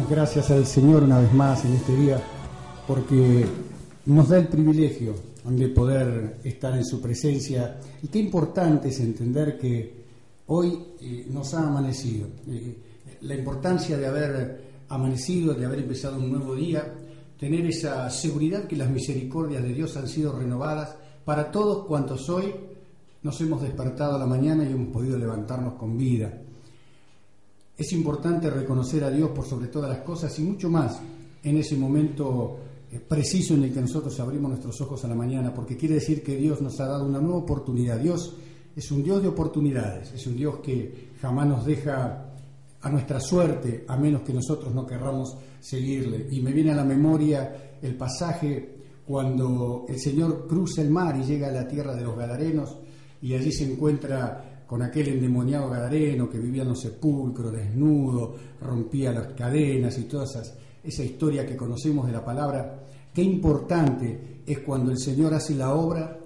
Damos gracias al Señor una vez más en este día porque nos da el privilegio de poder estar en su presencia, y qué importante es entender que hoy nos ha amanecido. La importancia de haber amanecido, de haber empezado un nuevo día, tener esa seguridad que las misericordias de Dios han sido renovadas para todos cuantos hoy nos hemos despertado a la mañana y hemos podido levantarnos con vida. Es importante reconocer a Dios por sobre todas las cosas y mucho más en ese momento preciso en el que nosotros abrimos nuestros ojos a la mañana, porque quiere decir que Dios nos ha dado una nueva oportunidad. Dios es un Dios de oportunidades, es un Dios que jamás nos deja a nuestra suerte, a menos que nosotros no querramos seguirle. Y me viene a la memoria el pasaje cuando el Señor cruza el mar y llega a la tierra de los Gadarenos, y allí se encuentra con aquel endemoniado gadareno que vivía en los sepulcros, desnudo, rompía las cadenas y toda esa historia que conocemos de la palabra. Qué importante es cuando el Señor hace la obra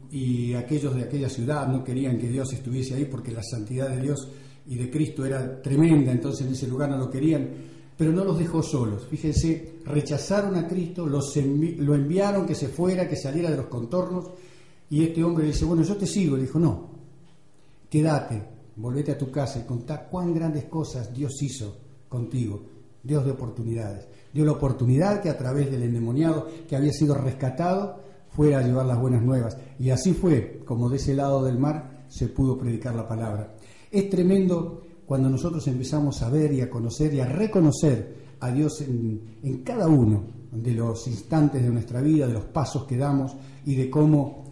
y aquellos de aquella ciudad no querían que Dios estuviese ahí porque la santidad de Dios y de Cristo era tremenda, entonces en ese lugar no lo querían, pero no los dejó solos. Fíjense, rechazaron a Cristo, lo enviaron que se fuera, que saliera de los contornos, y este hombre le dice: bueno, yo te sigo. Le dijo: no, quédate, volvete a tu casa y contá cuán grandes cosas Dios hizo contigo. Dios de oportunidades. Dio la oportunidad que a través del endemoniado que había sido rescatado fuera a llevar las buenas nuevas. Y así fue como de ese lado del mar se pudo predicar la palabra. Es tremendo cuando nosotros empezamos a ver y a conocer y a reconocer a Dios en cada uno de los instantes de nuestra vida, de los pasos que damos y de cómo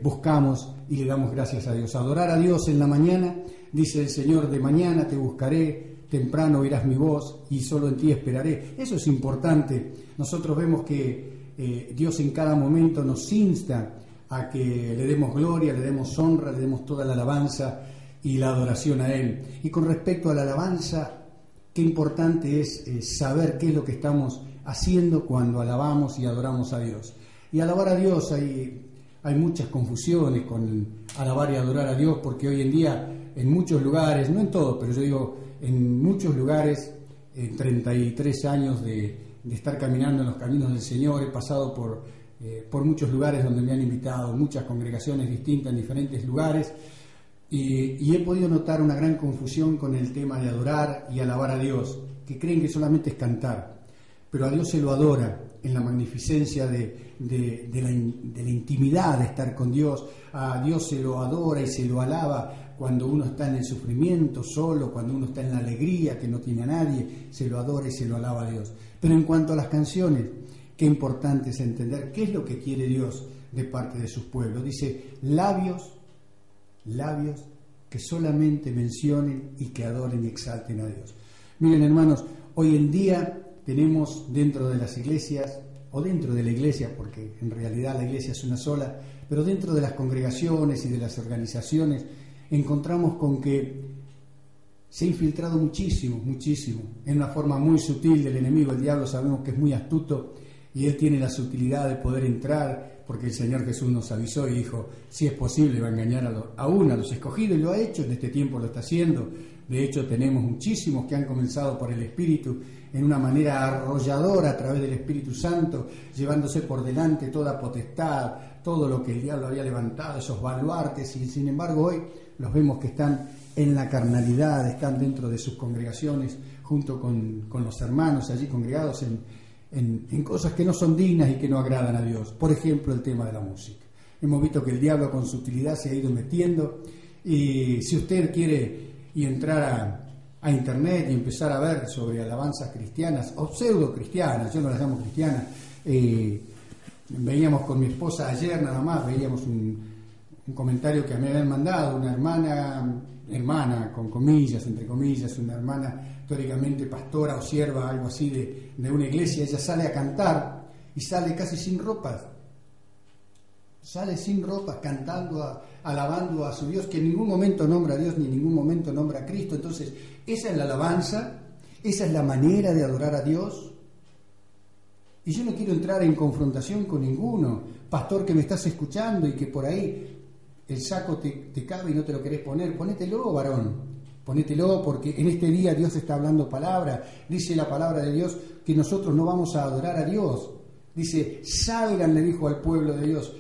buscamos y le damos gracias a Dios. Adorar a Dios en la mañana, dice el Señor: de mañana te buscaré, temprano oirás mi voz y solo en ti esperaré. Eso es importante. Nosotros vemos que Dios en cada momento nos insta a que le demos gloria, le demos honra, le demos toda la alabanza y la adoración a Él. Y con respecto a la alabanza, qué importante es saber qué es lo que estamos haciendo cuando alabamos y adoramos a Dios. Y alabar a Dios, hay muchas confusiones con alabar y adorar a Dios, porque hoy en día en muchos lugares, no en todos, pero yo digo en muchos lugares, en 33 años de estar caminando en los caminos del Señor, he pasado por muchos lugares donde me han invitado, muchas congregaciones distintas en diferentes lugares, y he podido notar una gran confusión con el tema de adorar y alabar a Dios, que creen que solamente es cantar, pero a Dios se lo adora en la magnificencia de la intimidad de estar con Dios. A Dios se lo adora y se lo alaba cuando uno está en el sufrimiento solo, cuando uno está en la alegría que no tiene a nadie, se lo adora y se lo alaba a Dios. Pero en cuanto a las canciones, qué importante es entender qué es lo que quiere Dios de parte de sus pueblos. Dice: labios que solamente mencionen y que adoren y exalten a Dios. Miren, hermanos, hoy en día tenemos dentro de las iglesias, o dentro de la iglesia, porque en realidad la iglesia es una sola, pero dentro de las congregaciones y de las organizaciones, encontramos con que se ha infiltrado muchísimo, en una forma muy sutil del enemigo. El diablo sabemos que es muy astuto y él tiene la sutilidad de poder entrar, porque el Señor Jesús nos avisó y dijo: si es posible va a engañar aún a los escogidos, y lo ha hecho, en este tiempo lo está haciendo. De hecho, tenemos muchísimos que han comenzado por el Espíritu en una manera arrolladora a través del Espíritu Santo, llevándose por delante toda potestad, todo lo que el diablo había levantado, esos baluartes, y sin embargo hoy los vemos que están en la carnalidad, están dentro de sus congregaciones junto con los hermanos allí congregados en cosas que no son dignas y que no agradan a Dios. Por ejemplo, el tema de la música. Hemos visto que el diablo con sutilidad se ha ido metiendo, y si usted quiere entrar a internet y empezar a ver sobre alabanzas cristianas o pseudo cristianas, yo no las llamo cristianas, veíamos con mi esposa ayer nada más, veíamos un comentario que me habían mandado una hermana con comillas, entre comillas, una hermana teóricamente pastora o sierva, algo así de una iglesia. Ella sale a cantar y sale casi sin ropa, cantando, alabando a su Dios, que en ningún momento nombra a Dios ni en ningún momento nombra a Cristo. Entonces, esa es la alabanza, esa es la manera de adorar a Dios. Y yo no quiero entrar en confrontación con ninguno, pastor que me estás escuchando y que por ahí el saco te cabe y no te lo querés poner, ponételo, varón, ponételo, porque en este día Dios está hablando palabra. Dice la palabra de Dios que nosotros no vamos a adorar a Dios. Dice, salgan, le dijo al pueblo de Dios,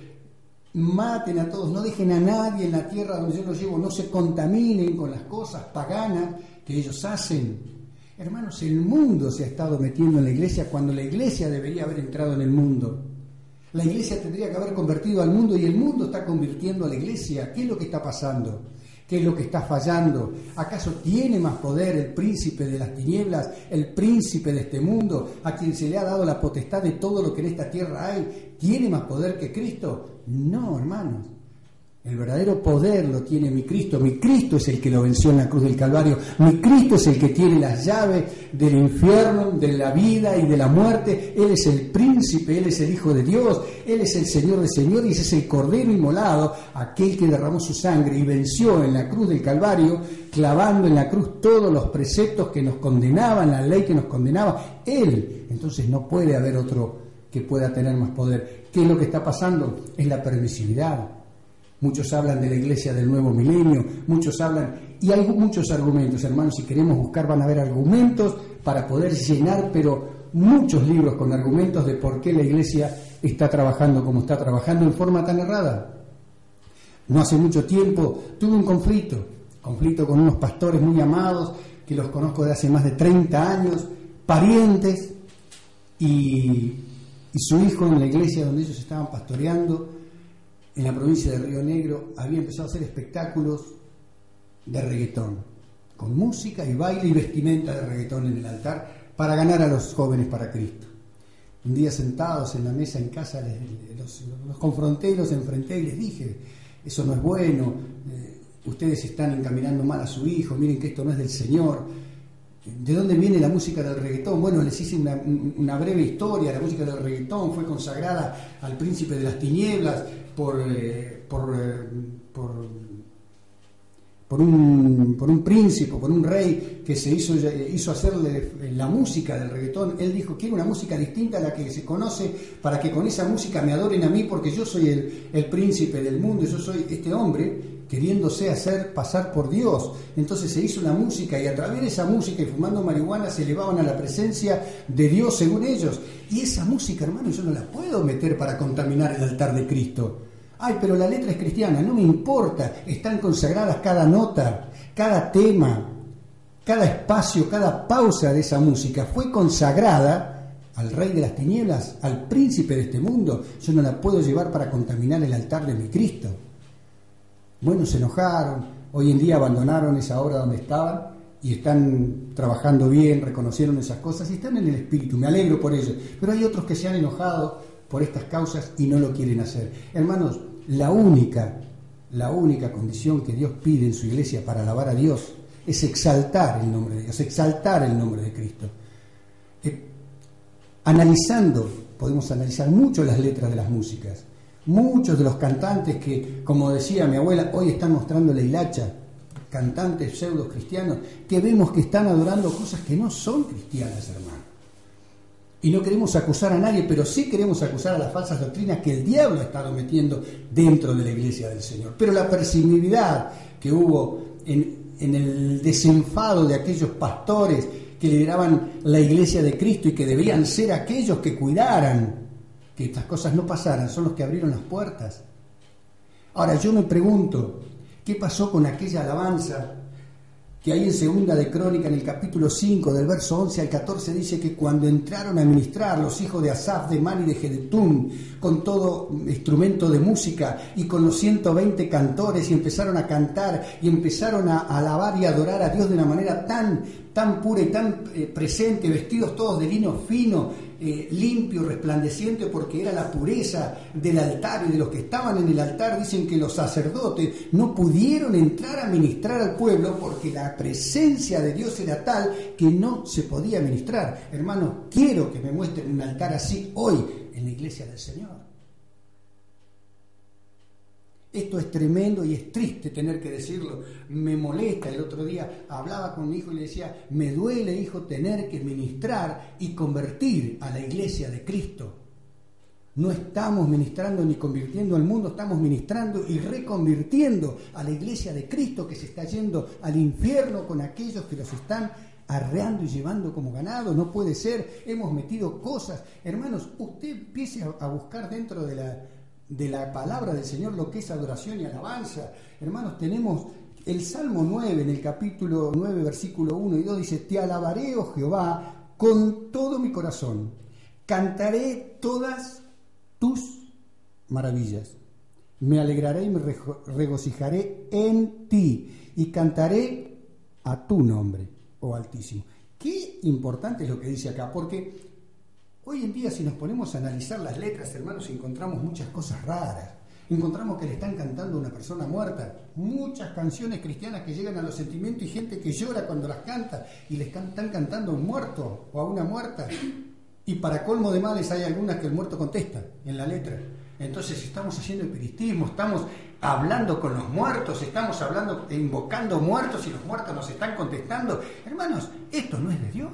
maten a todos, no dejen a nadie en la tierra donde yo los llevo, no se contaminen con las cosas paganas que ellos hacen. Hermanos, el mundo se ha estado metiendo en la iglesia cuando la iglesia debería haber entrado en el mundo. La iglesia tendría que haber convertido al mundo y el mundo está convirtiendo a la iglesia. ¿Qué es lo que está pasando? ¿Qué es lo que está fallando? ¿Acaso tiene más poder el príncipe de las tinieblas, el príncipe de este mundo, a quien se le ha dado la potestad de todo lo que en esta tierra hay? ¿Tiene más poder que Cristo? No, hermanos. El verdadero poder lo tiene mi Cristo. Mi Cristo es el que lo venció en la cruz del Calvario. Mi Cristo es el que tiene las llaves del infierno, de la vida y de la muerte. Él es el príncipe, Él es el Hijo de Dios, Él es el Señor de señores, es el Cordero inmolado, aquel que derramó su sangre y venció en la cruz del Calvario, clavando en la cruz todos los preceptos que nos condenaban, la ley que nos condenaba. Él, entonces no puede haber otro que pueda tener más poder. ¿Qué es lo que está pasando? Es la permisividad. Muchos hablan de la iglesia del nuevo milenio, muchos hablan, y hay muchos argumentos, hermanos, si queremos buscar van a haber argumentos para poder llenar, pero muchos libros con argumentos de por qué la iglesia está trabajando como está trabajando en forma tan errada. No hace mucho tiempo tuve un conflicto con unos pastores muy amados, que los conozco de hace más de 30 años, parientes, y su hijo en la iglesia donde ellos estaban pastoreando, en la provincia de Río Negro, había empezado a hacer espectáculos de reggaetón, con música y baile y vestimenta de reggaetón en el altar, para ganar a los jóvenes para Cristo. Un día sentados en la mesa en casa, los confronté, los enfrenté y les dije, eso no es bueno, ustedes están encaminando mal a su hijo, miren que esto no es del Señor. ¿De dónde viene la música del reggaetón? Bueno, les hice una breve historia. La música del reggaetón fue consagrada al príncipe de las tinieblas por un príncipe, por un rey que se hizo hacerle la música del reggaetón. Él dijo, quiero una música distinta a la que se conoce, para que con esa música me adoren a mí, porque yo soy el príncipe del mundo, yo soy este hombre queriéndose hacer pasar por Dios. Entonces se hizo una música y a través de esa música y fumando marihuana se elevaban a la presencia de Dios según ellos. Y esa música, hermano, yo no la puedo meter para contaminar el altar de Cristo. Ay, pero la letra es cristiana, no me importa, están consagradas cada nota, cada tema, cada espacio, cada pausa de esa música fue consagrada al rey de las tinieblas, al príncipe de este mundo. Yo no la puedo llevar para contaminar el altar de mi Cristo. Bueno, se enojaron, hoy en día abandonaron esa obra donde estaban y están trabajando bien, reconocieron esas cosas y están en el espíritu, me alegro por ellos. Pero hay otros que se han enojado por estas causas y no lo quieren hacer. Hermanos, la única condición que Dios pide en su iglesia para alabar a Dios es exaltar el nombre de Dios, exaltar el nombre de Cristo. Podemos analizar mucho las letras de las músicas. Muchos de los cantantes que, como decía mi abuela, hoy están mostrando la hilacha, cantantes pseudo cristianos, que vemos que están adorando cosas que no son cristianas, hermano. Y no queremos acusar a nadie, pero sí queremos acusar a las falsas doctrinas que el diablo ha estado metiendo dentro de la iglesia del Señor. Pero la permisividad que hubo en el desenfado de aquellos pastores que lideraban la iglesia de Cristo y que deberían ser aquellos que cuidaran que estas cosas no pasaran, son los que abrieron las puertas. Ahora yo me pregunto, ¿qué pasó con aquella alabanza que hay en Segunda de Crónica, en el capítulo 5, del verso 11 al 14, dice que cuando entraron a ministrar los hijos de Asaf, de Mani y de Jedutún, con todo instrumento de música y con los 120 cantores, y empezaron a cantar y empezaron a alabar y adorar a Dios de una manera tan pura y tan presente, vestidos todos de lino fino, limpio, resplandeciente, porque era la pureza del altar, y de los que estaban en el altar dicen que los sacerdotes no pudieron entrar a ministrar al pueblo porque la presencia de Dios era tal que no se podía ministrar. Hermanos, quiero que me muestren un altar así hoy en la iglesia del Señor. Esto es tremendo y es triste tener que decirlo, me molesta. El otro día hablaba con mi hijo y le decía, me duele, hijo, tener que ministrar y convertir a la iglesia de Cristo. No estamos ministrando ni convirtiendo al mundo, estamos ministrando y reconvirtiendo a la iglesia de Cristo que se está yendo al infierno con aquellos que los están arreando y llevando como ganado. No puede ser, hemos metido cosas. Hermanos, usted empiece a buscar dentro de la palabra del Señor lo que es adoración y alabanza. Hermanos, tenemos el Salmo 9, en el capítulo 9, versículo 1 y 2, dice: Te alabaré, oh Jehová, con todo mi corazón, cantaré todas tus maravillas, me alegraré y me regocijaré en ti, y cantaré a tu nombre, oh Altísimo. Qué importante es lo que dice acá, porque hoy en día, si nos ponemos a analizar las letras, hermanos, encontramos muchas cosas raras. Encontramos que le están cantando a una persona muerta, muchas canciones cristianas que llegan a los sentimientos y gente que llora cuando las canta, y le están cantando a un muerto o a una muerta. Y para colmo de males hay algunas que el muerto contesta en la letra. Entonces estamos haciendo espiritismo, estamos hablando con los muertos, estamos hablando, invocando muertos y los muertos nos están contestando. Hermanos, esto no es de Dios.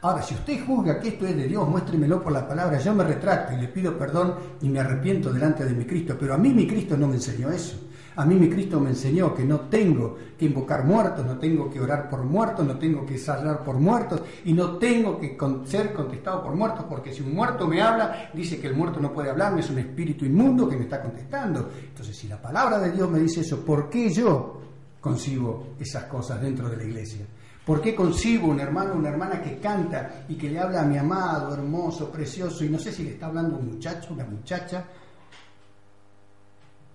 Ahora, si usted juzga que esto es de Dios, muéstremelo por la palabra. Yo me retracto y le pido perdón y me arrepiento delante de mi Cristo. Pero a mí mi Cristo no me enseñó eso. A mí mi Cristo me enseñó que no tengo que invocar muertos, no tengo que orar por muertos, no tengo que hablar por muertos y no tengo que ser contestado por muertos, porque si un muerto me habla, dice que el muerto no puede hablarme, es un espíritu inmundo que me está contestando. Entonces, si la palabra de Dios me dice eso, ¿por qué yo concibo esas cosas dentro de la iglesia? ¿Por qué concibo un hermano o una hermana que canta y que le habla a mi amado, hermoso, precioso, y no sé si le está hablando a un muchacho, una muchacha,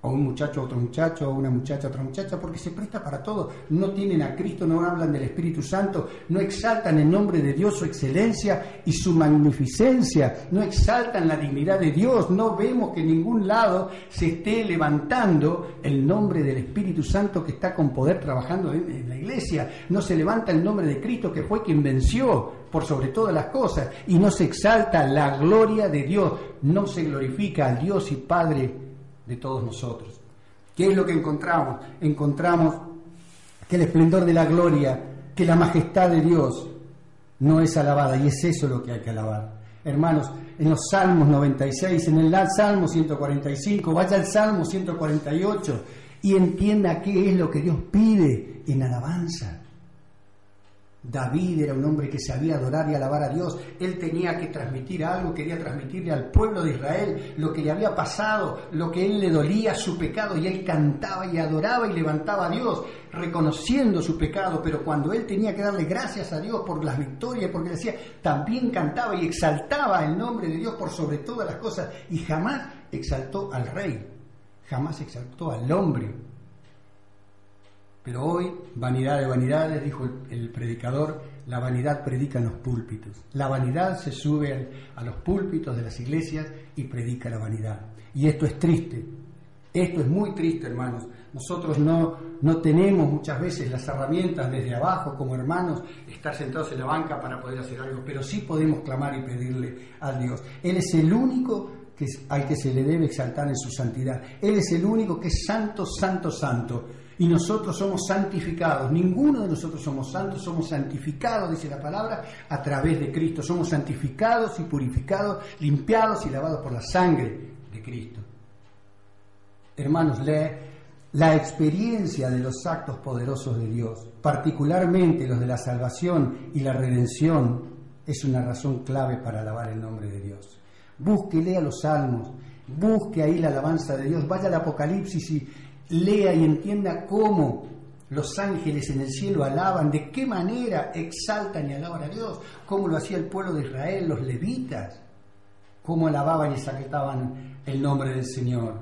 o un muchacho a otro muchacho, o una muchacha a otra muchacha? Porque se presta para todo. No tienen a Cristo, no hablan del Espíritu Santo, no exaltan el nombre de Dios, su excelencia y su magnificencia, no exaltan la dignidad de Dios. No vemos que en ningún lado se esté levantando el nombre del Espíritu Santo que está con poder trabajando en la iglesia. No se levanta el nombre de Cristo, que fue quien venció por sobre todas las cosas, y no se exalta la gloria de Dios, no se glorifica al Dios y Padre de todos nosotros. ¿Qué es lo que encontramos? Encontramos que el esplendor de la gloria, que la majestad de Dios no es alabada, y es eso lo que hay que alabar. Hermanos, en los Salmos 96, en el Salmo 145, vaya al Salmo 148 y entienda qué es lo que Dios pide en alabanza. David era un hombre que sabía adorar y alabar a Dios. Él tenía que transmitir algo, quería transmitirle al pueblo de Israel lo que le había pasado, lo que a él le dolía, su pecado, y él cantaba y adoraba y levantaba a Dios, reconociendo su pecado. Pero cuando él tenía que darle gracias a Dios por las victorias, porque decía, también cantaba y exaltaba el nombre de Dios por sobre todas las cosas, y jamás exaltó al rey, jamás exaltó al hombre. Pero hoy, vanidad de vanidades, dijo el predicador, la vanidad predica en los púlpitos. La vanidad se sube a los púlpitos de las iglesias y predica la vanidad. Y esto es triste, esto es muy triste, hermanos. Nosotros no tenemos muchas veces las herramientas desde abajo como hermanos, estar sentados en la banca para poder hacer algo, pero sí podemos clamar y pedirle a Dios. Él es el único al que se le debe exaltar en su santidad. Él es el único que es santo, santo, santo. Y nosotros somos santificados. Ninguno de nosotros somos santos, somos santificados, dice la palabra, a través de Cristo. Somos santificados y purificados, limpiados y lavados por la sangre de Cristo. Hermanos, la experiencia de los actos poderosos de Dios, particularmente los de la salvación y la redención, es una razón clave para alabar el nombre de Dios. Busque, lea los salmos, busque ahí la alabanza de Dios, vaya al Apocalipsis y lea y entienda cómo los ángeles en el cielo alaban, de qué manera exaltan y alaban a Dios, cómo lo hacía el pueblo de Israel, los levitas, cómo alababan y exaltaban el nombre del Señor.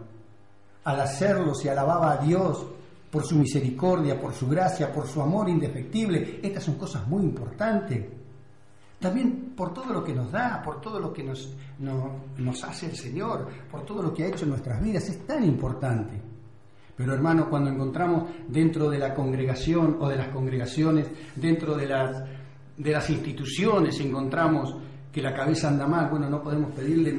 Al hacerlo se alababa a Dios por su misericordia, por su gracia, por su amor indefectible. Estas son cosas muy importantes. También por todo lo que nos da, por todo lo que nos hace el Señor, por todo lo que ha hecho en nuestras vidas, es tan importante. Pero hermanos, cuando encontramos dentro de la congregación o de las congregaciones, dentro de las instituciones, encontramos que la cabeza anda mal, bueno, no podemos pedirle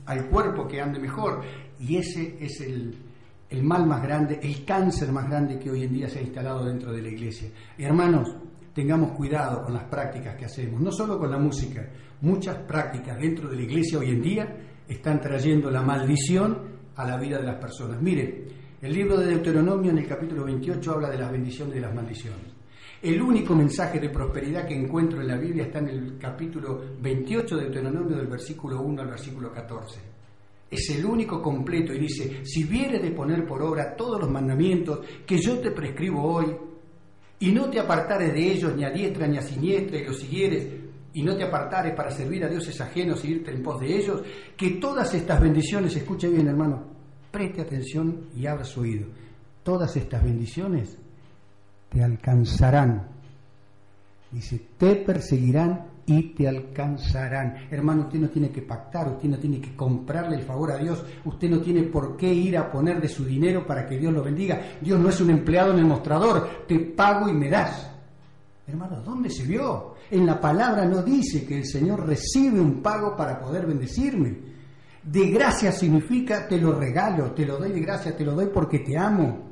al cuerpo que ande mejor. Y ese es el mal más grande, el cáncer más grande que hoy en día se ha instalado dentro de la iglesia. Hermanos, tengamos cuidado con las prácticas que hacemos, no solo con la música, muchas prácticas dentro de la iglesia hoy en día están trayendo la maldición a la vida de las personas. Mire, el libro de Deuteronomio en el capítulo 28 habla de las bendiciones y de las maldiciones. El único mensaje de prosperidad que encuentro en la Biblia está en el capítulo 28 de Deuteronomio, del versículo 1 al versículo 14. Es el único completo y dice: si vieres de poner por obra todos los mandamientos que yo te prescribo hoy, y no te apartares de ellos ni a diestra ni a siniestra, y los siguieres, y no te apartares para servir a dioses ajenos y irte en pos de ellos, que todas estas bendiciones, escuche bien, hermano, preste atención y abra su oído, todas estas bendiciones te alcanzarán. Dice, te perseguirán y te alcanzarán. Hermano, usted no tiene que pactar, usted no tiene que comprarle el favor a Dios, usted no tiene por qué ir a poner de su dinero para que Dios lo bendiga. Dios no es un empleado en el mostrador, te pago y me das. Hermano, ¿dónde se vio? En la palabra no dice que el Señor recibe un pago para poder bendecirme. De gracia significa te lo regalo, te lo doy de gracia, te lo doy porque te amo.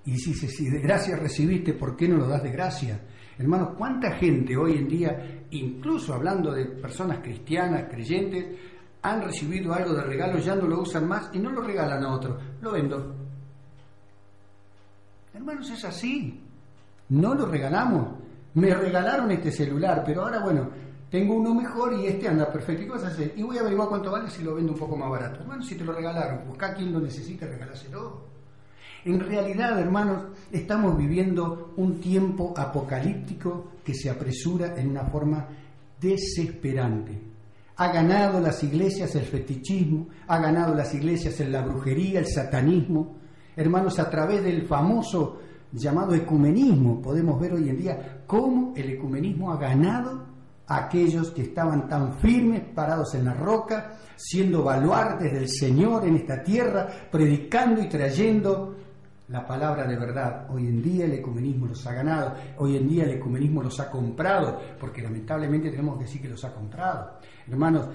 Y dice, si de gracia recibiste, ¿por qué no lo das de gracia? Hermanos, ¿cuánta gente hoy en día, incluso hablando de personas cristianas, creyentes, han recibido algo de regalo, ya no lo usan más y no lo regalan a otro? Lo vendo. Hermanos, es así. No lo regalamos. Me regalaron este celular, pero ahora, bueno, tengo uno mejor y este anda perfecto. ¿Y qué vas a hacer? Y voy a averiguar cuánto vale si lo vendo un poco más barato. Hermanos, si te lo regalaron, busca a quien lo necesite, regaláselo. En realidad, hermanos, estamos viviendo un tiempo apocalíptico que se apresura en una forma desesperante. Ha ganado las iglesias el fetichismo, ha ganado las iglesias en la brujería, el satanismo. Hermanos, a través del famoso llamado ecumenismo, podemos ver hoy en día cómo el ecumenismo ha ganado a aquellos que estaban tan firmes, parados en la roca, siendo baluartes del Señor en esta tierra, predicando y trayendo la palabra de verdad. Hoy en día el ecumenismo los ha ganado, hoy en día el ecumenismo los ha comprado, porque lamentablemente tenemos que decir que los ha comprado. Hermanos,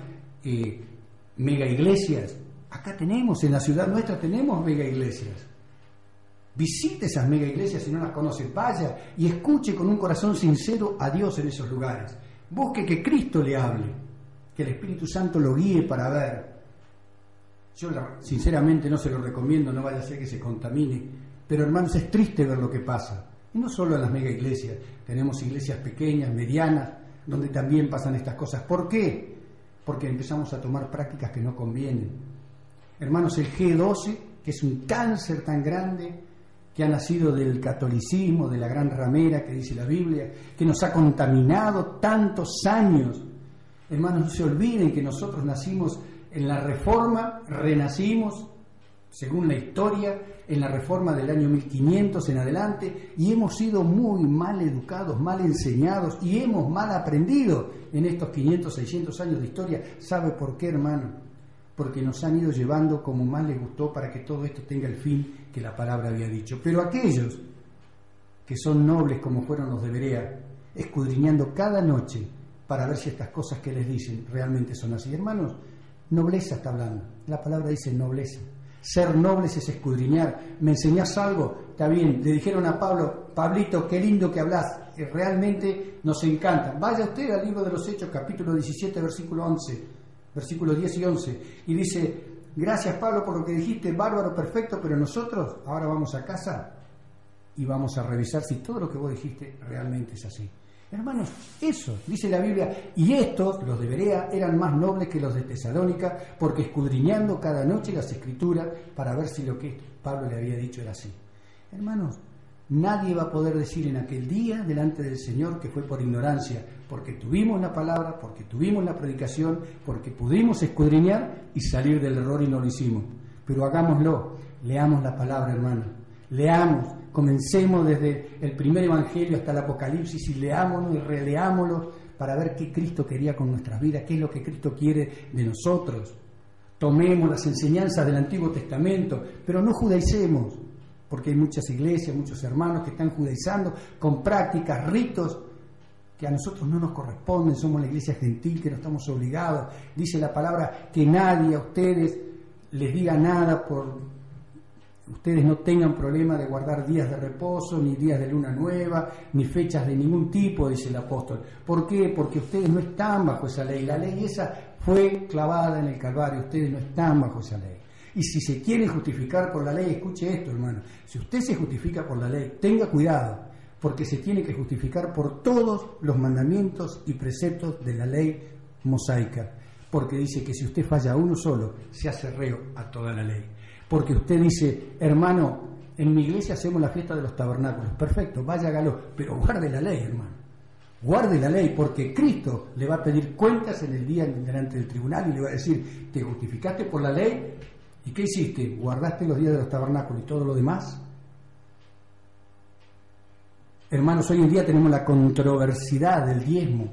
mega iglesias, acá tenemos, en la ciudad nuestra tenemos mega iglesias. Visite esas mega iglesias si no las conoce, vaya y escuche con un corazón sincero a Dios en esos lugares. Busque que Cristo le hable, que el Espíritu Santo lo guíe para ver. Yo sinceramente no se lo recomiendo, no vaya a ser que se contamine, pero hermanos, es triste ver lo que pasa. Y no solo en las mega iglesias, tenemos iglesias pequeñas, medianas, donde también pasan estas cosas. ¿Por qué? Porque empezamos a tomar prácticas que no convienen. Hermanos, el G12, que es un cáncer tan grande, que ha nacido del catolicismo, de la gran ramera que dice la Biblia, que nos ha contaminado tantos años. Hermanos, no se olviden que nosotros nacimos en la Reforma, renacimos, según la historia, en la Reforma del año 1500 en adelante, y hemos sido muy mal educados, mal enseñados, y hemos mal aprendido en estos 500, 600 años de historia. ¿Sabe por qué, hermano? Porque nos han ido llevando como más les gustó para que todo esto tenga el fin que la palabra había dicho. Pero aquellos que son nobles como fueron los de Berea, escudriñando cada noche para ver si estas cosas que les dicen realmente son así. Hermanos, nobleza está hablando. La palabra dice nobleza. Ser nobles es escudriñar. ¿Me enseñás algo? Está bien. Le dijeron a Pablo, Pablito, qué lindo que hablas. Realmente nos encanta. Vaya usted al libro de los Hechos, capítulo 17, versículo 11. Versículos 10 y 11, y dice, gracias Pablo por lo que dijiste, bárbaro, perfecto, pero nosotros ahora vamos a casa y vamos a revisar si todo lo que vos dijiste realmente es así. Hermanos, eso, dice la Biblia, y estos, los de Berea, eran más nobles que los de Tesalónica, porque escudriñando cada noche las Escrituras para ver si lo que Pablo le había dicho era así. Hermanos, nadie va a poder decir en aquel día delante del Señor que fue por ignorancia, porque tuvimos la palabra, porque tuvimos la predicación, porque pudimos escudriñar y salir del error y no lo hicimos. Pero hagámoslo, leamos la palabra, hermano, leamos, comencemos desde el primer evangelio hasta el Apocalipsis y leámoslo y releámoslo para ver qué Cristo quería con nuestras vidas, qué es lo que Cristo quiere de nosotros. Tomemos las enseñanzas del Antiguo Testamento, pero no judaicemos, porque hay muchas iglesias, muchos hermanos que están judaizando con prácticas, ritos que a nosotros no nos corresponden. Somos la iglesia gentil, que no estamos obligados. Dice la palabra que nadie a ustedes les diga nada por ustedes no tengan problema de guardar días de reposo, ni días de luna nueva, ni fechas de ningún tipo, dice el apóstol. ¿Por qué? Porque ustedes no están bajo esa ley. La ley esa fue clavada en el Calvario, ustedes no están bajo esa ley. Y si se quiere justificar por la ley, escuche esto, hermano, si usted se justifica por la ley, tenga cuidado, porque se tiene que justificar por todos los mandamientos y preceptos de la ley mosaica, porque dice que si usted falla a uno solo, se hace reo a toda la ley. Porque usted dice, hermano, en mi iglesia hacemos la fiesta de los tabernáculos, perfecto, vaya, hágalo, pero guarde la ley, hermano, guarde la ley, porque Cristo le va a pedir cuentas en el día delante del tribunal y le va a decir, te justificaste por la ley, ¿y qué hiciste? ¿Guardaste los días de los tabernáculos y todo lo demás? Hermanos, hoy en día tenemos la controversidad del diezmo.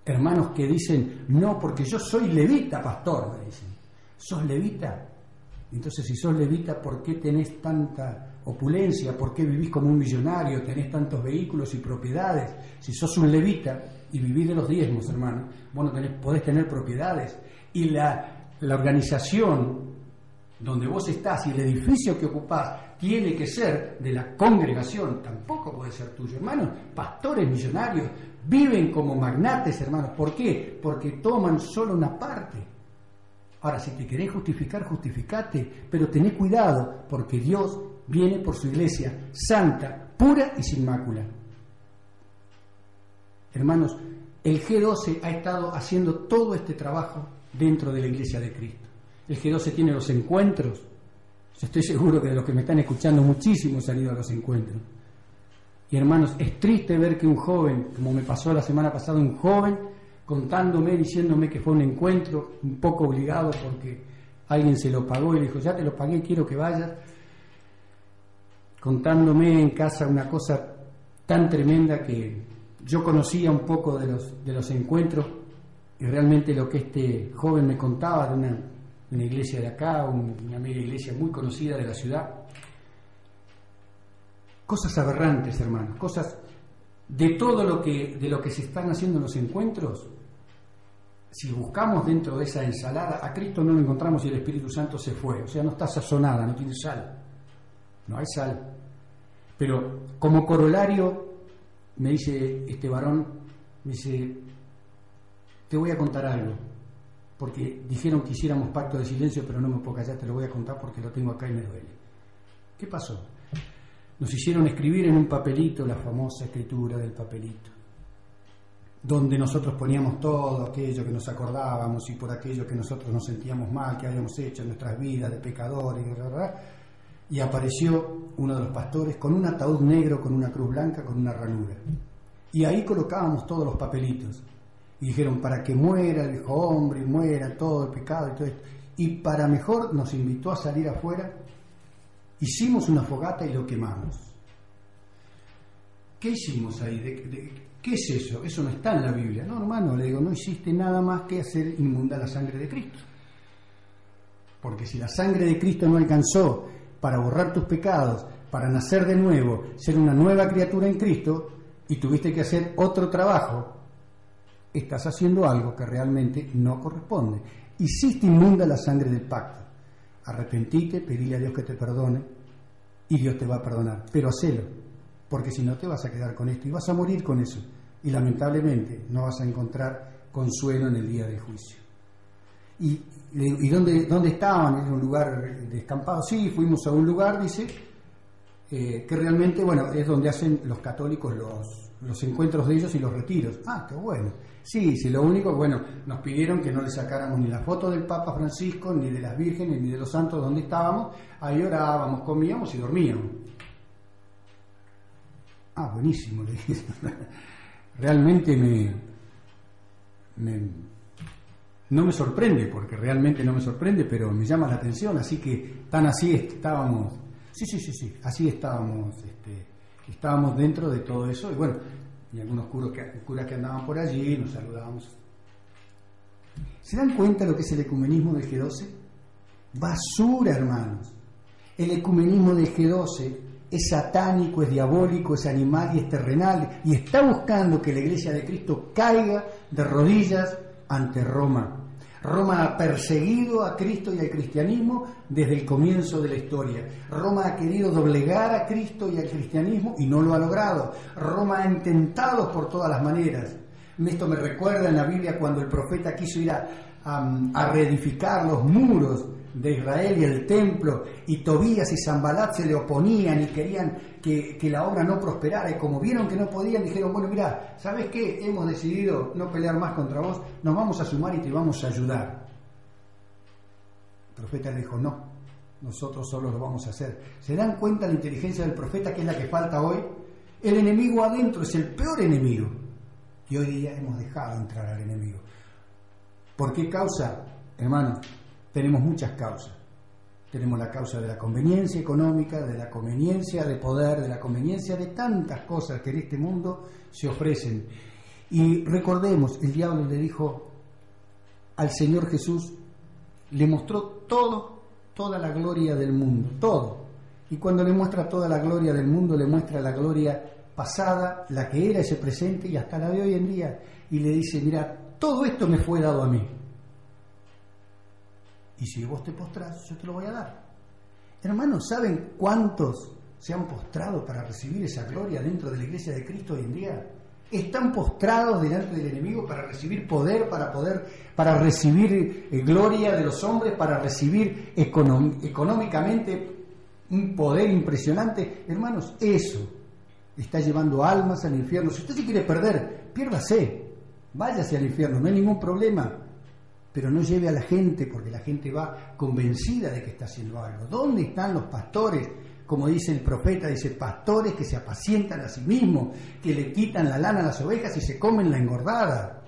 Hermanos que dicen, no, porque yo soy levita, pastor, me dicen. ¿Sos levita? Entonces, si sos levita, ¿por qué tenés tanta opulencia? ¿Por qué vivís como un millonario? ¿Tenés tantos vehículos y propiedades? Si sos un levita y vivís de los diezmos, hermano, vos no podés tener propiedades. Y la organización donde vos estás y el edificio que ocupás tiene que ser de la congregación, tampoco puede ser tuyo, hermano. Pastores millonarios viven como magnates, hermanos. ¿Por qué? Porque toman solo una parte. Ahora, si te querés justificar, justificate, pero tené cuidado, porque Dios viene por su iglesia santa, pura y sin mácula. Hermanos, el G12 ha estado haciendo todo este trabajo dentro de la iglesia de Cristo. El G12 tiene los encuentros. Yo estoy seguro que de los que me están escuchando, muchísimos han ido a los encuentros. Y hermanos, es triste ver que un joven, como me pasó la semana pasada, un joven contándome, diciéndome que fue un encuentro un poco obligado porque alguien se lo pagó y le dijo, ya te lo pagué, quiero que vayas. Contándome en casa una cosa tan tremenda que yo conocía un poco de los encuentros y realmente lo que este joven me contaba de una iglesia de acá, una media iglesia muy conocida de la ciudad. Cosas aberrantes, hermanos, cosas de todo lo que se están haciendo en los encuentros. Si buscamos dentro de esa ensalada, a Cristo no lo encontramos y el Espíritu Santo se fue. O sea, no está sazonada, no tiene sal. No hay sal. Pero como corolario, me dice este varón, me dice, te voy a contar algo. Porque dijeron que hiciéramos pacto de silencio, pero no me puedo callar, te lo voy a contar porque lo tengo acá y me duele. ¿Qué pasó? Nos hicieron escribir en un papelito, la famosa escritura del papelito, donde nosotros poníamos todo aquello que nos acordábamos y por aquello que nosotros nos sentíamos mal, que habíamos hecho en nuestras vidas de pecadores, y apareció uno de los pastores con un ataúd negro, con una cruz blanca, con una ranura. Y ahí colocábamos todos los papelitos. Y dijeron, para que muera el viejo hombre, y muera todo el pecado y todo esto. Y para mejor nos invitó a salir afuera, hicimos una fogata y lo quemamos. ¿Qué hicimos ahí? ¿Qué es eso? Eso no está en la Biblia. No, hermano, le digo, no hiciste nada más que hacer inmunda la sangre de Cristo. Porque si la sangre de Cristo no alcanzó para borrar tus pecados, para nacer de nuevo, ser una nueva criatura en Cristo, y tuviste que hacer otro trabajo, estás haciendo algo que realmente no corresponde. Hiciste inmunda la sangre del pacto. Arrepentite, pedile a Dios que te perdone y Dios te va a perdonar. Pero hacelo, porque si no te vas a quedar con esto y vas a morir con eso. Y lamentablemente no vas a encontrar consuelo en el día del juicio. ¿Y dónde estaban? ¿En un lugar descampado? Sí, fuimos a un lugar, dice, que realmente, bueno, es donde hacen los católicos los encuentros de ellos y los retiros. Ah, qué bueno. Sí, lo único, bueno, nos pidieron que no le sacáramos ni la foto del Papa Francisco, ni de las vírgenes, ni de los santos donde estábamos. Ahí orábamos, comíamos y dormíamos. Ah, buenísimo, le dije. Realmente no me sorprende, porque realmente no me sorprende, pero me llama la atención, así que tan así estábamos. Sí, así estábamos, estábamos dentro de todo eso, y bueno, y algunos curas que andaban por allí, nos saludábamos. ¿Se dan cuenta lo que es el ecumenismo del G12? Basura, hermanos. El ecumenismo del G12 es satánico, es diabólico, es animal y es terrenal, y está buscando que la Iglesia de Cristo caiga de rodillas ante Roma. Roma ha perseguido a Cristo y al cristianismo desde el comienzo de la historia. Roma ha querido doblegar a Cristo y al cristianismo y no lo ha logrado. Roma ha intentado por todas las maneras. Esto me recuerda en la Biblia cuando el profeta quiso ir a reedificar los muros de Israel y el templo, y Tobías y Sanbalat se le oponían y querían que la obra no prosperara, y como vieron que no podían, dijeron, bueno, mira, ¿sabes qué? Hemos decidido no pelear más contra vos, nos vamos a sumar y te vamos a ayudar. El profeta le dijo, no, nosotros solos lo vamos a hacer. ¿Se dan cuenta la inteligencia del profeta, que es la que falta hoy? El enemigo adentro es el peor enemigo, y hoy día hemos dejado entrar al enemigo. ¿Por qué causa? Hermanos, tenemos muchas causas. Tenemos la causa de la conveniencia económica, de la conveniencia de poder, de la conveniencia de tantas cosas que en este mundo se ofrecen. Y recordemos, el diablo le dijo al Señor Jesús, le mostró toda la gloria del mundo, todo. Y cuando le muestra toda la gloria del mundo, le muestra la gloria pasada, la que era ese presente y hasta la de hoy en día. Y le dice, mira, todo esto me fue dado a mí. Y si vos te postrás, yo te lo voy a dar. Hermanos, ¿saben cuántos se han postrado para recibir esa gloria dentro de la iglesia de Cristo hoy en día? Están postrados delante del enemigo para recibir poder, para recibir gloria de los hombres, para recibir económicamente un poder impresionante. Hermanos, eso está llevando almas al infierno. Si usted se quiere perder, piérdase, váyase al infierno, no hay ningún problema. Pero no lleve a la gente, porque la gente va convencida de que está haciendo algo. ¿Dónde están los pastores? Como dice el profeta, dice, pastores que se apacientan a sí mismos, que le quitan la lana a las ovejas y se comen la engordada.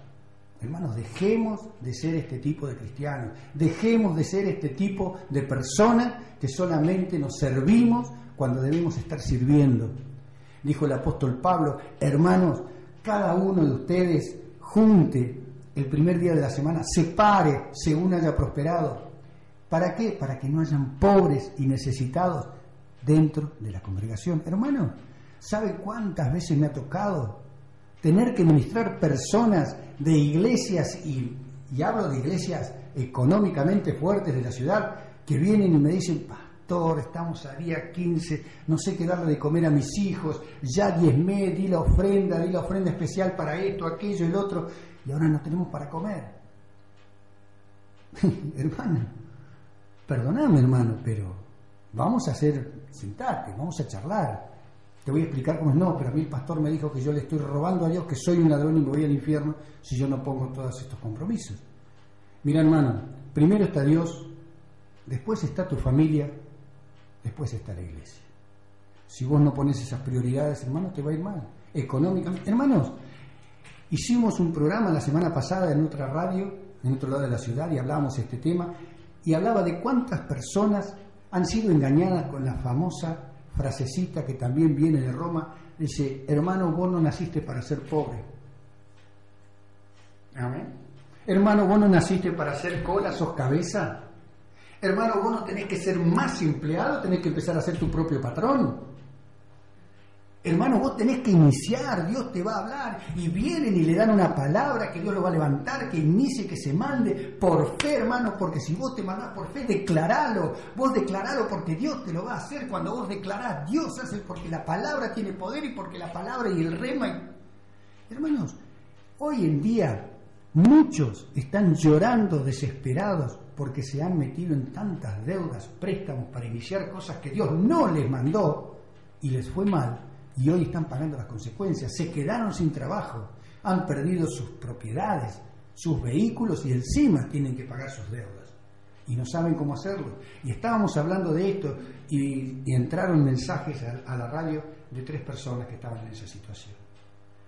Hermanos, dejemos de ser este tipo de cristianos, dejemos de ser este tipo de personas que solamente nos servimos cuando debemos estar sirviendo. Dijo el apóstol Pablo, hermanos, cada uno de ustedes junte el primer día de la semana, separe según haya prosperado. ¿Para qué? Para que no hayan pobres y necesitados dentro de la congregación. Hermano, ¿sabe cuántas veces me ha tocado tener que ministrar personas de iglesias, y hablo de iglesias económicamente fuertes de la ciudad, que vienen y me dicen, pastor, estamos a día 15, no sé qué darle de comer a mis hijos, ya diezmé, di la ofrenda especial para esto, aquello, el otro, y ahora no tenemos para comer. Hermano, perdóname, hermano, pero vamos a sentate, vamos a charlar. Te voy a explicar cómo es. No, pero a mí el pastor me dijo que yo le estoy robando a Dios, que soy un ladrón y me voy al infierno si yo no pongo todos estos compromisos. Mira, hermano, primero está Dios, después está tu familia, después está la iglesia. Si vos no pones esas prioridades, hermano, te va a ir mal, económicamente. Hermanos, hicimos un programa la semana pasada en otra radio, en otro lado de la ciudad, y hablábamos de este tema, y hablaba de cuántas personas han sido engañadas con la famosa frasecita que también viene de Roma, dice, hermano, vos no naciste para ser pobre. Amén. Hermano, vos no naciste para hacer cola, sos cabeza. Hermano, vos no tenés que ser más empleado, tenés que empezar a ser tu propio patrón. Hermano, vos tenés que iniciar, Dios te va a hablar, y vienen y le dan una palabra que Dios lo va a levantar, que inicie, que se mande por fe, hermano, porque si vos te mandás por fe, declaralo, vos declaralo porque Dios te lo va a hacer. Cuando vos declarás, Dios hace, porque la palabra tiene poder y porque la palabra y el rema. Hermanos, hoy en día muchos están llorando desesperados porque se han metido en tantas deudas, préstamos para iniciar cosas que Dios no les mandó y les fue mal. Y hoy están pagando las consecuencias, se quedaron sin trabajo, han perdido sus propiedades, sus vehículos y encima tienen que pagar sus deudas. Y no saben cómo hacerlo. Y estábamos hablando de esto y entraron mensajes a la radio de 3 personas que estaban en esa situación.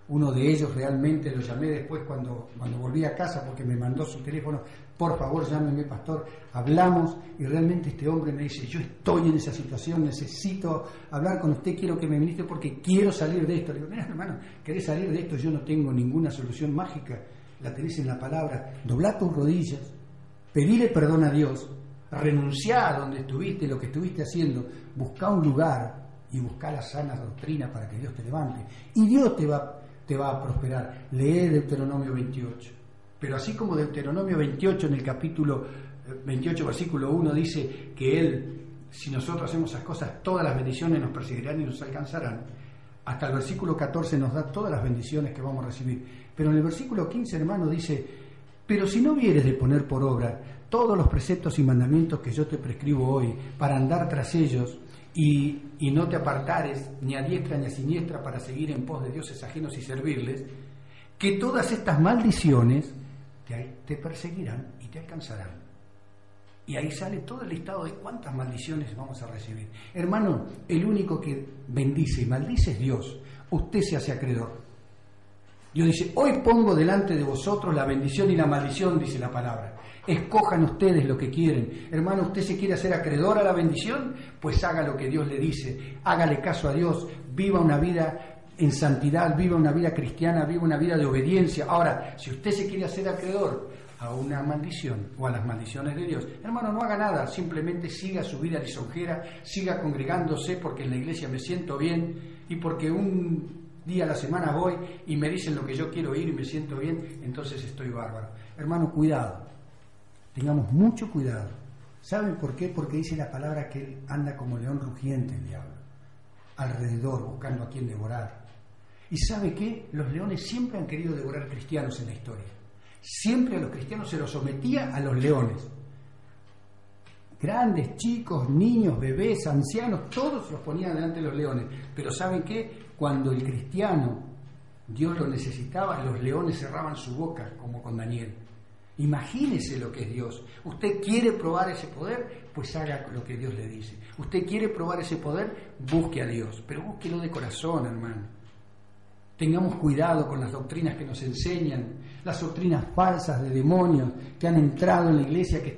Uno de ellos realmente lo llamé después cuando volví a casa porque me mandó su teléfono, por favor llámeme pastor, hablamos y realmente este hombre me dice, yo estoy en esa situación, necesito hablar con usted, quiero que me ministre porque quiero salir de esto. Le digo, mira hermano, ¿querés salir de esto? Yo no tengo ninguna solución mágica, la tenés en la palabra, doblá tus rodillas, pedile perdón a Dios, renunciá a donde estuviste, lo que estuviste haciendo, buscá un lugar y buscá la sana doctrina para que Dios te levante y Dios te va a prosperar. Lee Deuteronomio 28. Pero así como Deuteronomio 28 en el capítulo 28 versículo 1 dice que Él, si nosotros hacemos esas cosas, todas las bendiciones nos perseguirán y nos alcanzarán. hasta el versículo 14 nos da todas las bendiciones que vamos a recibir. Pero en el versículo 15, hermano, dice: pero si no vieres de poner por obra todos los preceptos y mandamientos que yo te prescribo hoy, para andar tras ellos, y no te apartares ni a diestra ni a siniestra para seguir en pos de dioses ajenos y servirles, que todas estas maldiciones te perseguirán y te alcanzarán. Y ahí sale todo el listado de cuántas maldiciones vamos a recibir. Hermano, el único que bendice y maldice es Dios. Usted se hace acreedor. Dios dice: hoy pongo delante de vosotros la bendición y la maldición, dice la palabra. Escojan ustedes lo que quieren. Hermano, ¿usted se quiere hacer acreedor a la bendición? Pues haga lo que Dios le dice. Hágale caso a Dios. Viva una vida en santidad, viva una vida cristiana, viva una vida de obediencia. Ahora, si usted se quiere hacer acreedor a una maldición o a las maldiciones de Dios, hermano, no haga nada, simplemente siga su vida lisonjera, siga congregándose porque en la iglesia me siento bien y porque un día a la semana voy y me dicen lo que yo quiero oír y me siento bien, entonces estoy bárbaro. Hermano, cuidado, tengamos mucho cuidado. ¿Saben por qué? Porque dice la palabra que él anda como león rugiente, el diablo, alrededor buscando a quien devorar. ¿Y sabe qué? Los leones siempre han querido devorar cristianos en la historia. Siempre a los cristianos se los sometía a los leones. Grandes, chicos, niños, bebés, ancianos, todos los ponían delante de los leones. Pero ¿saben qué? Cuando el cristiano, Dios lo necesitaba, los leones cerraban su boca, como con Daniel. Imagínese lo que es Dios. ¿Usted quiere probar ese poder? Pues haga lo que Dios le dice. ¿Usted quiere probar ese poder? Busque a Dios, pero búsquelo de corazón, hermano. Tengamos cuidado con las doctrinas que nos enseñan, las doctrinas falsas de demonios que han entrado en la iglesia, que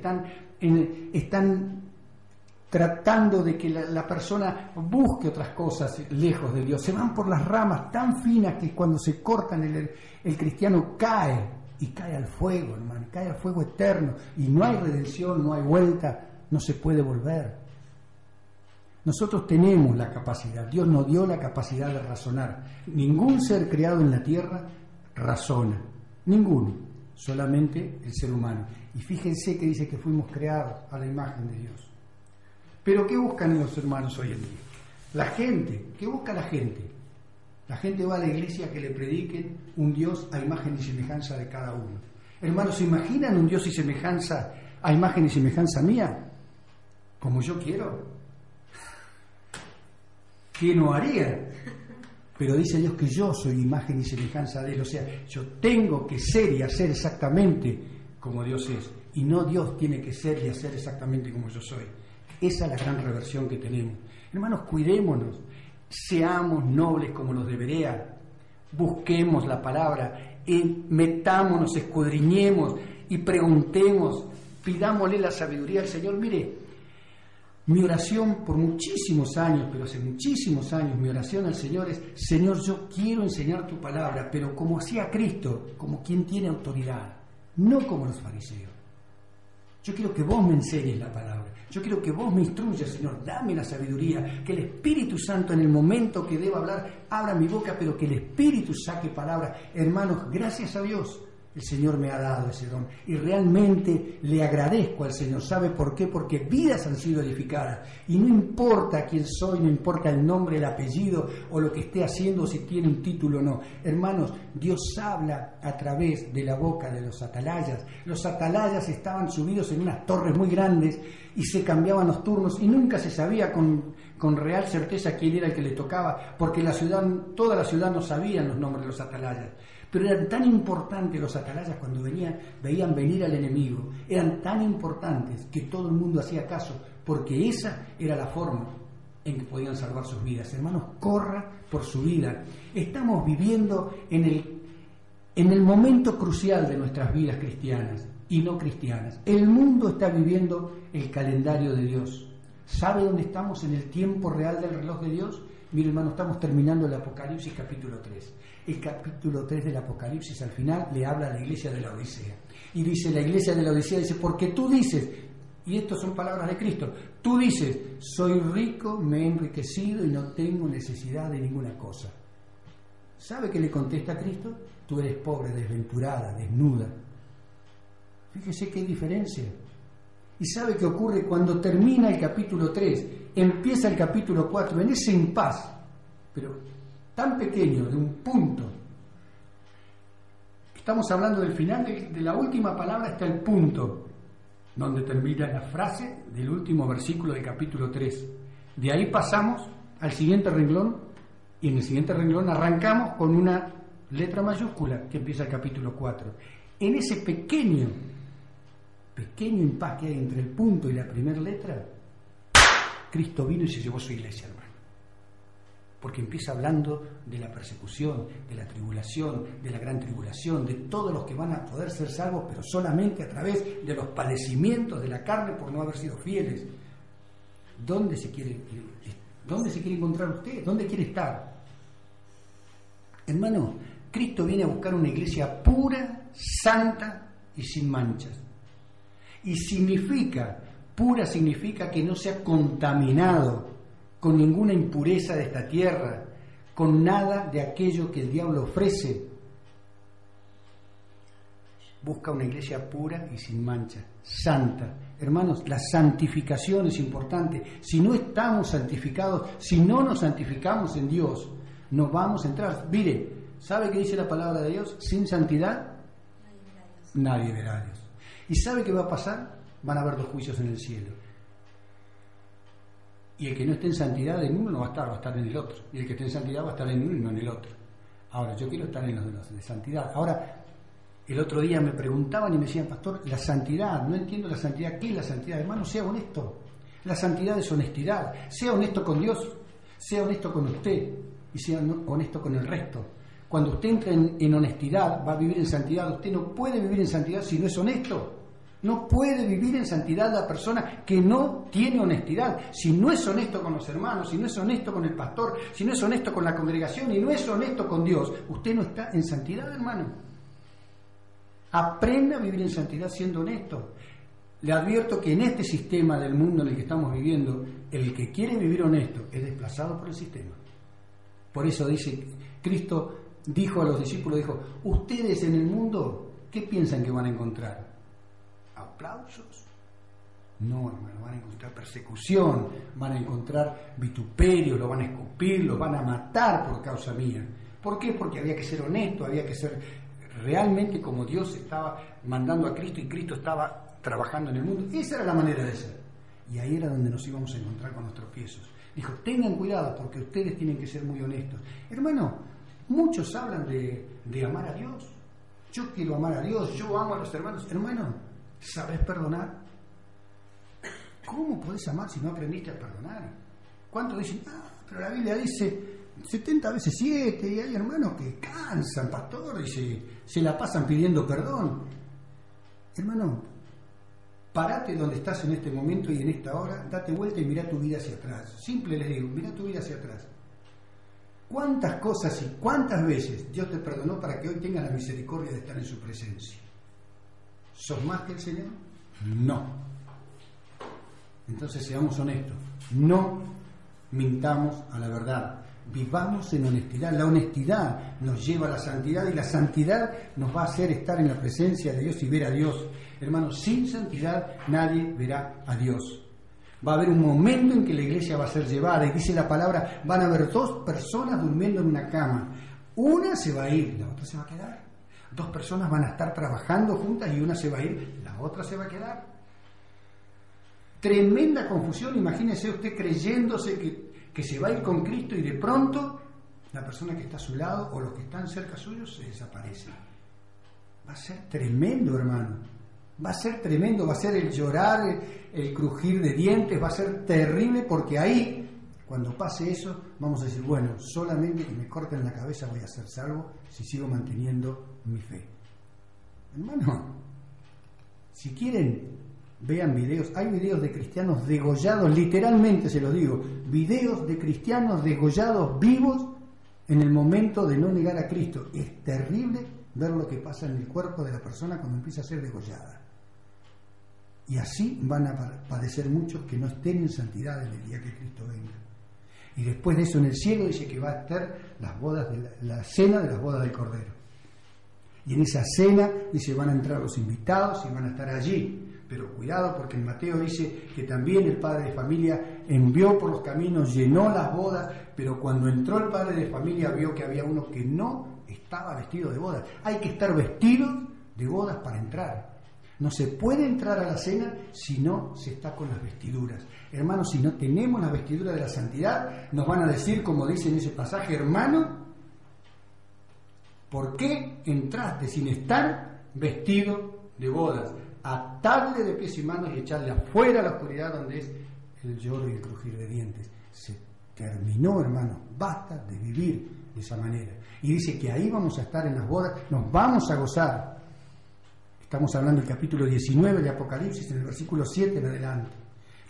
están tratando de que la persona busque otras cosas lejos de Dios. Se van por las ramas tan finas que cuando se cortan el cristiano cae, y cae al fuego, hermano, cae al fuego eterno, y no hay redención, no hay vuelta, no se puede volver. Nosotros tenemos la capacidad, Dios nos dio la capacidad de razonar. Ningún ser creado en la tierra razona, ninguno, solamente el ser humano. Y fíjense que dice que fuimos creados a la imagen de Dios. Pero ¿qué buscan los hermanos hoy en día? La gente, ¿qué busca la gente? La gente va a la iglesia a que le prediquen un Dios a imagen y semejanza de cada uno. Hermanos, ¿se imaginan un Dios y semejanza a imagen y semejanza mía? Como yo quiero. ¿Qué no haría? Pero dice Dios que yo soy imagen y semejanza de Él. O sea, yo tengo que ser y hacer exactamente como Dios es. Y no Dios tiene que ser y hacer exactamente como yo soy. Esa es la gran reversión que tenemos. Hermanos, cuidémonos. Seamos nobles como los de Berea. Busquemos la palabra. Metámonos, escudriñemos y preguntemos. Pidámosle la sabiduría al Señor. Mire, mi oración por muchísimos años, pero hace muchísimos años, mi oración al Señor es: Señor, yo quiero enseñar tu palabra, pero como hacía Cristo, como quien tiene autoridad, no como los fariseos. Yo quiero que vos me enseñes la palabra, yo quiero que vos me instruyas, Señor, dame la sabiduría, que el Espíritu Santo en el momento que deba hablar, abra mi boca, pero que el Espíritu saque palabra. Hermanos, gracias a Dios, el Señor me ha dado ese don y realmente le agradezco al Señor. ¿Sabe por qué? Porque vidas han sido edificadas y no importa quién soy, no importa el nombre, el apellido o lo que esté haciendo, si tiene un título o no. Hermanos, Dios habla a través de la boca de los atalayas. Los atalayas estaban subidos en unas torres muy grandes y se cambiaban los turnos y nunca se sabía con real certeza quién era el que le tocaba, porque toda la ciudad no sabían los nombres de los atalayas. Pero eran tan importantes los atalayas cuando veían venir al enemigo, eran tan importantes que todo el mundo hacía caso, porque esa era la forma en que podían salvar sus vidas. Hermanos, corra por su vida. Estamos viviendo en el momento crucial de nuestras vidas cristianas y no cristianas. El mundo está viviendo el calendario de Dios. ¿Sabe dónde estamos en el tiempo real del reloj de Dios? Mire, hermano, estamos terminando el Apocalipsis capítulo 3. El capítulo 3 del Apocalipsis al final le habla a la iglesia de la Odisea. Y dice, la iglesia de la Odisea dice: porque tú dices, y estas son palabras de Cristo, tú dices, soy rico, me he enriquecido y no tengo necesidad de ninguna cosa. ¿Sabe qué le contesta a Cristo? Tú eres pobre, desventurada, desnuda. Fíjese qué diferencia. ¿Y sabe qué ocurre cuando termina el capítulo 3? Empieza el capítulo 4, en ese impas. Pero tan pequeño, de un punto. Estamos hablando del final de la última palabra hasta el punto, donde termina la frase del último versículo del capítulo 3. De ahí pasamos al siguiente renglón, y en el siguiente renglón arrancamos con una letra mayúscula que empieza el capítulo 4. En ese pequeño impas que hay entre el punto y la primera letra, Cristo vino y se llevó su iglesia, hermano. Porque empieza hablando de la persecución, de la tribulación, de la gran tribulación, de todos los que van a poder ser salvos, pero solamente a través de los padecimientos de la carne por no haber sido fieles. ¿Dónde se quiere encontrar usted? ¿Dónde quiere estar? Hermano, Cristo viene a buscar una iglesia pura, santa y sin manchas. Y pura significa que no sea contaminado con ninguna impureza de esta tierra, con nada de aquello que el diablo ofrece. Busca una iglesia pura y sin mancha, santa. Hermanos, la santificación es importante. Si no estamos santificados, si no nos santificamos en Dios, no vamos a entrar. Mire, ¿sabe qué dice la palabra de Dios? Sin santidad, nadie verá a Dios. ¿Y sabe qué va a pasar? Van a haber 2 juicios en el cielo. Y el que no esté en santidad en uno no va a estar en el otro. Y el que esté en santidad va a estar en uno y no en el otro. Ahora, yo quiero estar en los de santidad. Ahora, el otro día me preguntaban y me decían, pastor, la santidad, no entiendo la santidad. ¿Qué es la santidad? Hermano, sea honesto. La santidad es honestidad. Sea honesto con Dios, sea honesto con usted y sea honesto con el resto. Cuando usted entra en honestidad, va a vivir en santidad. Usted no puede vivir en santidad si no es honesto. No puede vivir en santidad la persona que no tiene honestidad. Si no es honesto con los hermanos, si no es honesto con el pastor, si no es honesto con la congregación y no es honesto con Dios, usted no está en santidad, hermano. Aprenda a vivir en santidad siendo honesto. Le advierto que en este sistema del mundo en el que estamos viviendo, el que quiere vivir honesto es desplazado por el sistema. Por eso dice, Cristo dijo a los discípulos, ustedes en el mundo, ¿qué piensan que van a encontrar? ¿Aplausos? No, hermano, van a encontrar persecución, van a encontrar vituperio, lo van a escupir, lo van a matar por causa mía. ¿Por qué? Porque había que ser honesto, había que ser realmente como Dios estaba mandando a Cristo y Cristo estaba trabajando en el mundo. Esa era la manera de ser. Y ahí era donde nos íbamos a encontrar con los tropiezos. Dijo, tengan cuidado porque ustedes tienen que ser muy honestos. Hermano, muchos hablan de amar a Dios. Yo quiero amar a Dios, yo amo a los hermanos. Hermano, ¿sabes perdonar? ¿Cómo podés amar si no aprendiste a perdonar? ¿Cuántos dicen, pero la Biblia dice 70 veces 7, y hay hermanos que cansan, pastor, y se la pasan pidiendo perdón? Hermano, parate donde estás en este momento y en esta hora, date vuelta y mirá tu vida hacia atrás. Simple les digo, mirá tu vida hacia atrás. ¿Cuántas cosas y cuántas veces Dios te perdonó para que hoy tengas la misericordia de estar en su presencia? ¿Sos más que el Señor? No. Entonces seamos honestos. No mintamos a la verdad. Vivamos en honestidad. La honestidad nos lleva a la santidad y la santidad nos va a hacer estar en la presencia de Dios y ver a Dios. Hermanos, sin santidad nadie verá a Dios. Va a haber un momento en que la iglesia va a ser llevada y dice la palabra, van a haber 2 personas durmiendo en una cama. Una se va a ir, la otra se va a quedar. 2 personas van a estar trabajando juntas y una se va a ir, la otra se va a quedar. Tremenda confusión. Imagínese usted creyéndose que se va a ir con Cristo y de pronto la persona que está a su lado o los que están cerca suyo se desaparecen. Va a ser tremendo, hermano. Va a ser tremendo, va a ser el llorar, el crujir de dientes, va a ser terrible porque ahí, cuando pase eso, vamos a decir, bueno, solamente que me corten la cabeza voy a ser salvo si sigo manteniendo mi fe. Hermano, si quieren, vean videos. Hay videos de cristianos degollados, literalmente se los digo, videos de cristianos degollados vivos en el momento de no negar a Cristo. Es terrible ver lo que pasa en el cuerpo de la persona cuando empieza a ser degollada. Y así van a padecer muchos que no estén en santidad en el día que Cristo venga. Y después de eso en el cielo dice que va a estar las bodas la cena de las bodas del Cordero. Y en esa cena dice van a entrar los invitados y van a estar allí pero cuidado porque en Mateo dice que también el padre de familia envió por los caminos, llenó las bodas, pero cuando entró el padre de familia vio que había uno que no estaba vestido de bodas. Hay que estar vestidos de bodas para entrar. No se puede entrar a la cena si no se está con las vestiduras. Hermanos, si no tenemos las vestiduras de la santidad, nos van a decir, como dice en ese pasaje, hermano, ¿por qué entraste sin estar vestido de bodas? Atadle de pies y manos y echarle afuera a la oscuridad donde es el lloro y el crujir de dientes. Se terminó, hermano, basta de vivir de esa manera. Y dice que ahí vamos a estar en las bodas, nos vamos a gozar. Estamos hablando del capítulo 19 de Apocalipsis, en el versículo 7 en adelante.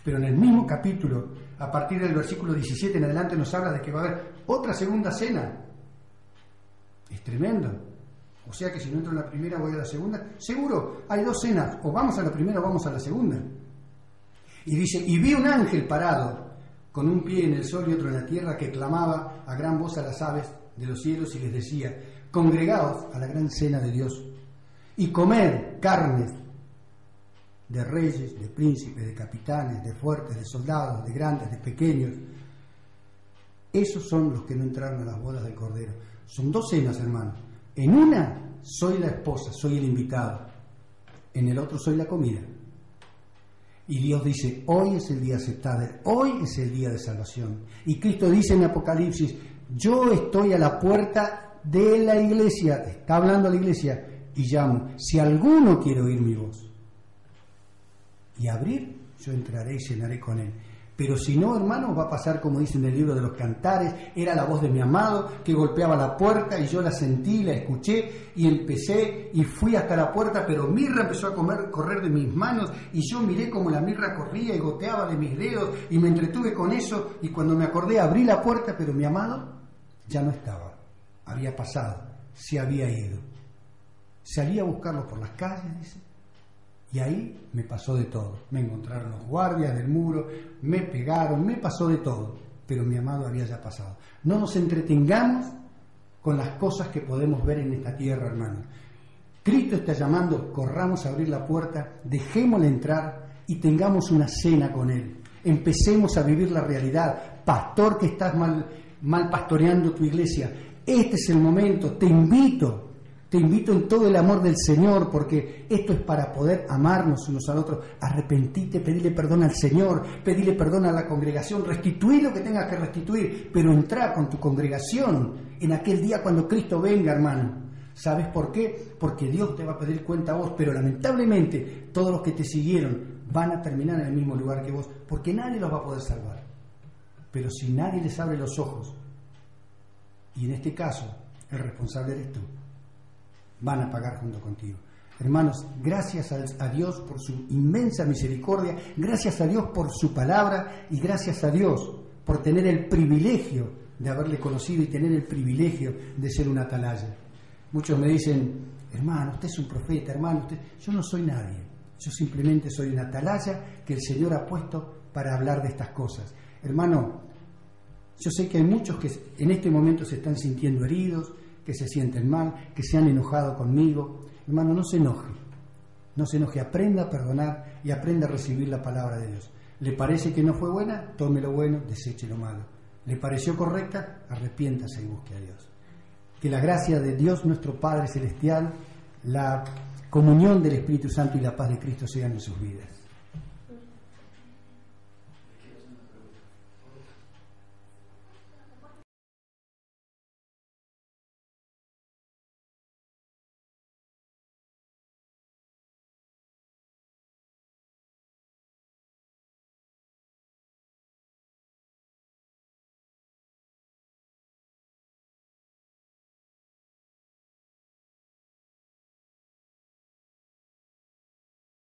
Pero en el mismo capítulo, a partir del versículo 17 en adelante, nos habla de que va a haber otra segunda cena. Es tremendo. O sea que si no entro en la primera voy a la segunda. Seguro, hay dos cenas, o vamos a la primera o vamos a la segunda. Y dice, y vi un ángel parado, con un pie en el sol y otro en la tierra, que clamaba a gran voz a las aves de los cielos y les decía, congregaos a la gran cena de Dios, y comed carnes de reyes, de príncipes, de capitanes, de fuertes, de soldados, de grandes, de pequeños. Esos son los que no entraron a las bodas del Cordero. Son dos cenas, hermanos. En una soy la esposa, soy el invitado. En el otro soy la comida. Y Dios dice, hoy es el día aceptable, hoy es el día de salvación. Y Cristo dice en Apocalipsis, yo estoy a la puerta de la iglesia, está hablando a la iglesia, y llamo, si alguno quiere oír mi voz y abrir, yo entraré y cenaré con él. Pero si no, hermanos, va a pasar como dice en el libro de los Cantares, era la voz de mi amado que golpeaba la puerta y yo la sentí, la escuché y empecé y fui hasta la puerta, pero mirra empezó a correr de mis manos y yo miré como la mirra corría y goteaba de mis dedos y me entretuve con eso y cuando me acordé abrí la puerta, pero mi amado ya no estaba, había pasado, se había ido. Salí a buscarlo por las calles, dice, y ahí me pasó de todo. Me encontraron los guardias del muro, me pegaron, me pasó de todo, pero mi amado había ya pasado. No nos entretengamos con las cosas que podemos ver en esta tierra, hermanos. Cristo está llamando, corramos a abrir la puerta, dejémosle entrar y tengamos una cena con Él. Empecemos a vivir la realidad. Pastor que estás mal pastoreando tu iglesia, este es el momento, te invito en todo el amor del Señor, porque esto es para poder amarnos unos al otros. Arrepentite, pedile perdón al Señor, pedile perdón a la congregación, restituí lo que tengas que restituir, pero entrá con tu congregación en aquel día cuando Cristo venga, hermano. ¿Sabes por qué? Porque Dios te va a pedir cuenta a vos, pero lamentablemente todos los que te siguieron van a terminar en el mismo lugar que vos, porque nadie los va a poder salvar. Pero si nadie les abre los ojos, y en este caso el responsable eres tú, van a pagar junto contigo. Hermanos, gracias a Dios por su inmensa misericordia, gracias a Dios por su palabra y gracias a Dios por tener el privilegio de haberle conocido y tener el privilegio de ser un atalaya. Muchos me dicen, hermano, usted es un profeta, hermano, yo no soy nadie, yo simplemente soy un atalaya que el Señor ha puesto para hablar de estas cosas. Hermano, yo sé que hay muchos que en este momento se están sintiendo heridos, que se sienten mal, que se han enojado conmigo. Hermano, no se enoje, aprenda a perdonar y aprenda a recibir la palabra de Dios. ¿Le parece que no fue buena? Tome lo bueno, deseche lo malo. ¿Le pareció correcta? Arrepiéntase y busque a Dios. Que la gracia de Dios nuestro Padre Celestial, la comunión del Espíritu Santo y la paz de Cristo sean en sus vidas.